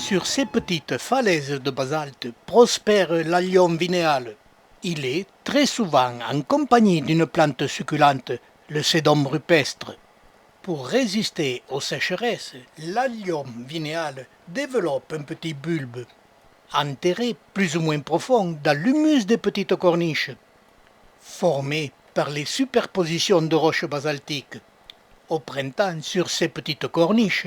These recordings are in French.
Sur ces petites falaises de basalte prospère l'allium vinéal. Il est très souvent en compagnie d'une plante succulente, le sédum rupestre. Pour résister aux sécheresses, l'allium vinéal développe un petit bulbe, enterré plus ou moins profond dans l'humus des petites corniches, formé par les superpositions de roches basaltiques. Au printemps, sur ces petites corniches,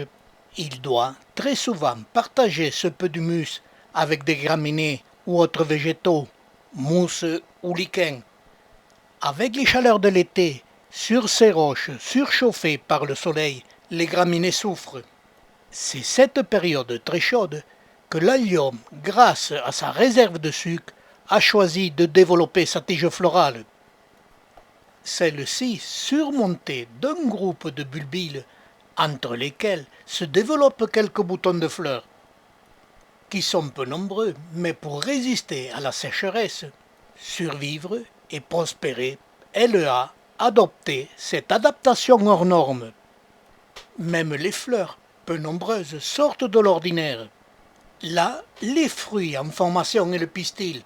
il doit très souvent partager ce peu d'humus avec des graminées ou autres végétaux, mousses ou lichens. Avec les chaleurs de l'été, sur ces roches surchauffées par le soleil, les graminées souffrent. C'est cette période très chaude que l'allium, grâce à sa réserve de sucre, a choisi de développer sa tige florale. Celle-ci surmontée d'un groupe de bulbiles entre lesquels se développent quelques boutons de fleurs, qui sont peu nombreux, mais pour résister à la sécheresse, survivre et prospérer, elle a adopté cette adaptation hors norme. Même les fleurs, peu nombreuses, sortent de l'ordinaire. Là, les fruits en formation et le pistil.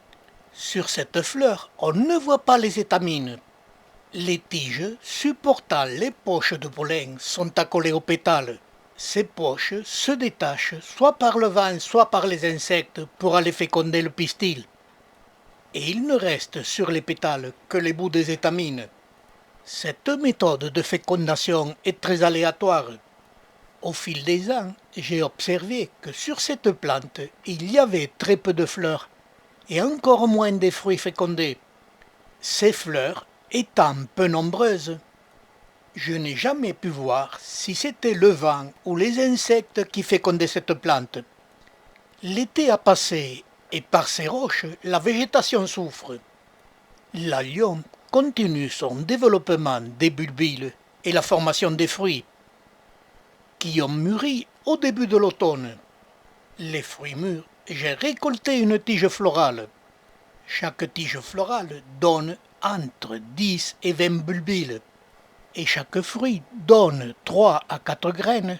Sur cette fleur, on ne voit pas les étamines. Les tiges, supportant les poches de pollen, sont accolées aux pétales. Ces poches se détachent soit par le vent, soit par les insectes pour aller féconder le pistil. Et il ne reste sur les pétales que les bouts des étamines. Cette méthode de fécondation est très aléatoire. Au fil des ans, j'ai observé que sur cette plante, il y avait très peu de fleurs et encore moins de fruits fécondés. Ces fleurs étant peu nombreuses, je n'ai jamais pu voir si c'était le vent ou les insectes qui fécondaient cette plante. L'été a passé et par ces roches, la végétation souffre. L'allium continue son développement des bulbiles et la formation des fruits, qui ont mûri au début de l'automne. Les fruits mûrs, j'ai récolté une tige florale. Chaque tige florale donne entre 10 et 20 bulbiles, et chaque fruit donne 3 à 4 graines,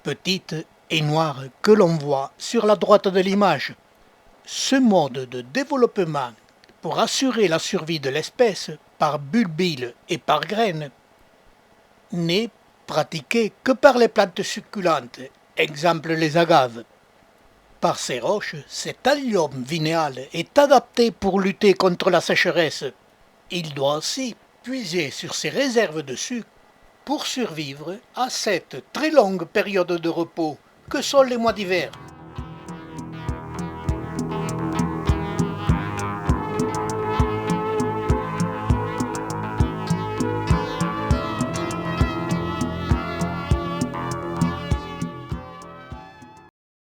petites et noires, que l'on voit sur la droite de l'image. Ce mode de développement pour assurer la survie de l'espèce par bulbile et par graines n'est pratiqué que par les plantes succulentes, exemple les agaves. Par ces roches, cet allium vinéal est adapté pour lutter contre la sécheresse. Il doit aussi puiser sur ses réserves de sucre pour survivre à cette très longue période de repos que sont les mois d'hiver.